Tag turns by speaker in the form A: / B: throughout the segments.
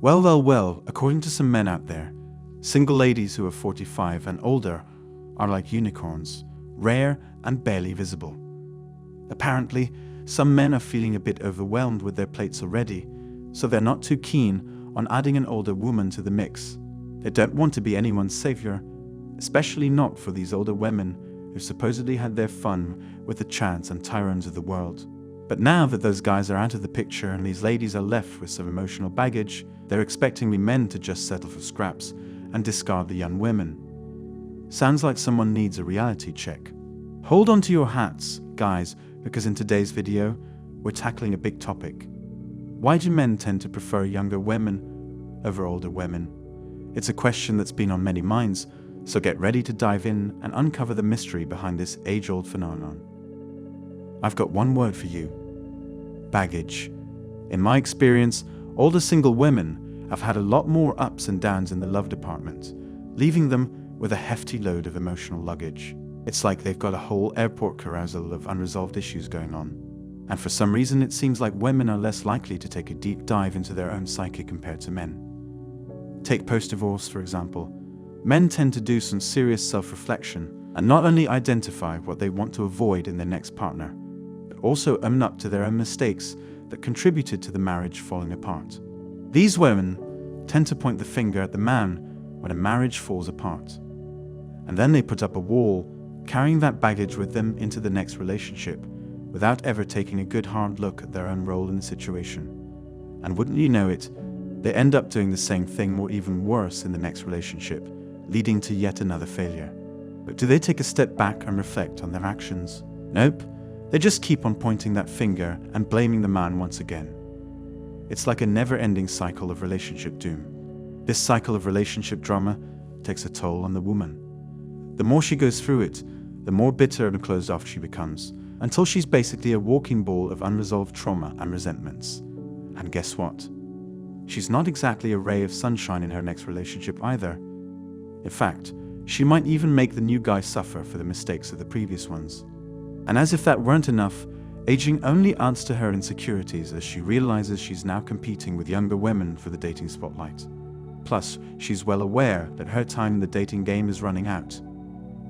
A: Well, according to some men out there, single ladies who are 45 and older are like unicorns, rare and barely visible. Apparently, some men are feeling a bit overwhelmed with their plates already, so they're not too keen on adding an older woman to the mix. They don't want to be anyone's savior, especially not for these older women who supposedly had their fun with the chads and tyranns of the world. But now that those guys are out of the picture and these ladies are left with some emotional baggage, they're expecting we men to just settle for scraps and discard the young women. Sounds like someone needs a reality check. Hold on to your hats, guys, because in today's video, we're tackling a big topic. Why do men tend to prefer younger women over older women? It's a question that's been on many minds, so get ready to dive in and uncover the mystery behind this age-old phenomenon. I've got one word for you: baggage. In my experience, older single women have had a lot more ups and downs in the love department, leaving them with a hefty load of emotional luggage. It's like they've got a whole airport carousel of unresolved issues going on. And for some reason, it seems like women are less likely to take a deep dive into their own psyche compared to men. Take post-divorce, for example. Men tend to do some serious self-reflection and not only identify what they want to avoid in their next partner, but also own up to their own mistakes that contributed to the marriage falling apart. These women tend to point the finger at the man when a marriage falls apart. And then they put up a wall, carrying that baggage with them into the next relationship, without ever taking a good hard look at their own role in the situation. And wouldn't you know it, they end up doing the same thing or even worse in the next relationship, leading to yet another failure. But do they take a step back and reflect on their actions? Nope. They just keep on pointing that finger and blaming the man once again. It's like a never-ending cycle of relationship doom. This cycle of relationship drama takes a toll on the woman. The more she goes through it, the more bitter and closed off she becomes, until she's basically a walking ball of unresolved trauma and resentments. And guess what? She's not exactly a ray of sunshine in her next relationship either. In fact, she might even make the new guy suffer for the mistakes of the previous ones. And as if that weren't enough, aging only adds to her insecurities as she realizes she's now competing with younger women for the dating spotlight. Plus, she's well aware that her time in the dating game is running out,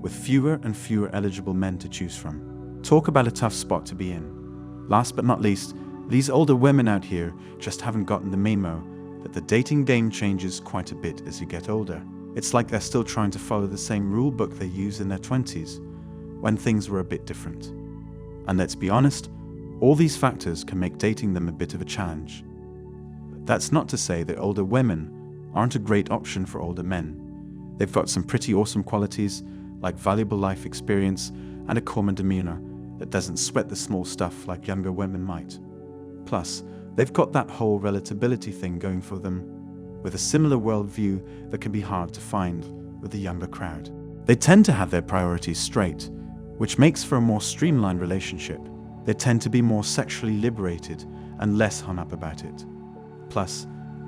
A: with fewer and fewer eligible men to choose from. Talk about a tough spot to be in. Last but not least, these older women out here just haven't gotten the memo that the dating game changes quite a bit as you get older. It's like they're still trying to follow the same rule book they used in their 20s, when things were a bit different. And let's be honest, all these factors can make dating them a bit of a challenge. But that's not to say that older women aren't a great option for older men. They've got some pretty awesome qualities, like valuable life experience and a calm demeanor that doesn't sweat the small stuff like younger women might. Plus, they've got that whole relatability thing going for them, with a similar worldview that can be hard to find with the younger crowd. They tend to have their priorities straight, which makes for a more streamlined relationship. They tend to be more sexually liberated and less hung up about it. Plus,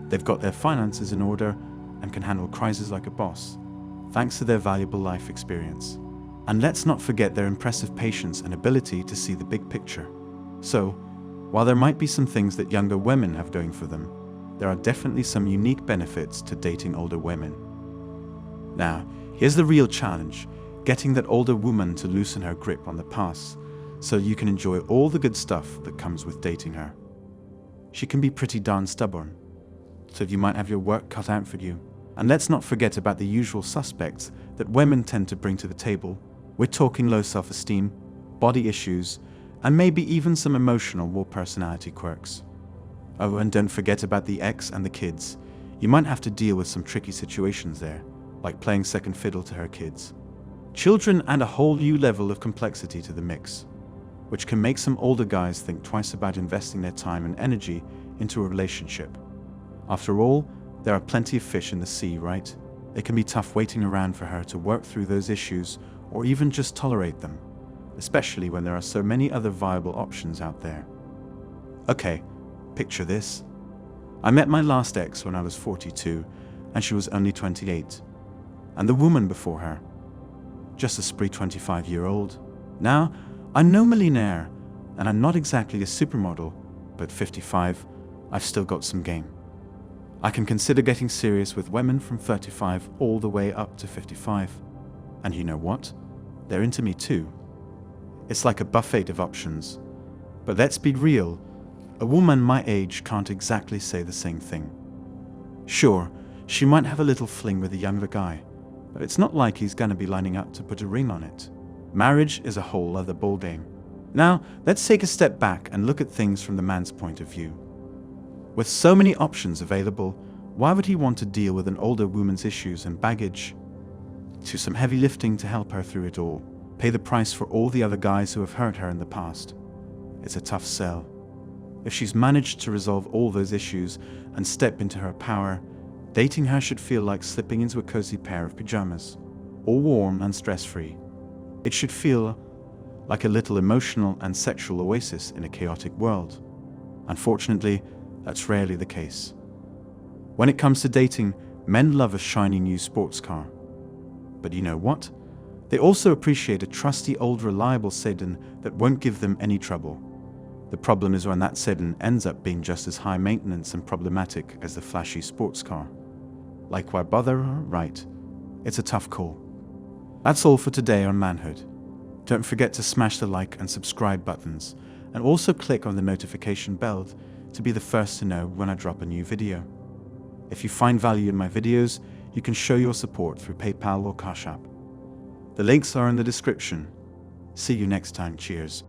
A: they've got their finances in order and can handle crises like a boss, thanks to their valuable life experience. And let's not forget their impressive patience and ability to see the big picture. So, while there might be some things that younger women have going for them, there are definitely some unique benefits to dating older women. Now, here's the real challenge: getting that older woman to loosen her grip on the past so you can enjoy all the good stuff that comes with dating her. She can be pretty darn stubborn, so you might have your work cut out for you. And let's not forget about the usual suspects that women tend to bring to the table. We're talking low self-esteem, body issues, and maybe even some emotional or personality quirks. Oh, and don't forget about the ex and the kids. You might have to deal with some tricky situations there, like playing second fiddle to her kids. Children add a whole new level of complexity to the mix, which can make some older guys think twice about investing their time and energy into a relationship. After all, there are plenty of fish in the sea, right? It can be tough waiting around for her to work through those issues or even just tolerate them, especially when there are so many other viable options out there. Okay, picture this. I met my last ex when I was 42 and she was only 28. And the woman before her, just a spree 25-year-old. Now, I'm no millionaire and I'm not exactly a supermodel, but 55, I've still got some game. I can consider getting serious with women from 35 all the way up to 55. And you know what? They're into me too. It's like a buffet of options. But let's be real, a woman my age can't exactly say the same thing. Sure, she might have a little fling with a younger guy, but it's not like he's gonna be lining up to put a ring on it. Marriage is a whole other ballgame. Now, let's take a step back and look at things from the man's point of view. With so many options available, why would he want to deal with an older woman's issues and baggage? Do some heavy lifting to help her through it all. Pay the price for all the other guys who have hurt her in the past. It's a tough sell. If she's managed to resolve all those issues and step into her power, dating her should feel like slipping into a cozy pair of pajamas, all warm and stress-free. It should feel like a little emotional and sexual oasis in a chaotic world. Unfortunately, that's rarely the case. When it comes to dating, men love a shiny new sports car. But you know what? They also appreciate a trusty old reliable sedan that won't give them any trouble. The problem is when that sedan ends up being just as high maintenance and problematic as the flashy sports car. Like, why bother? Right. It's a tough call. That's all for today on Manhood. Don't forget to smash the like and subscribe buttons, and also click on the notification bell to be the first to know when I drop a new video. If you find value in my videos, you can show your support through PayPal or Cash App. The links are in the description. See you next time. Cheers.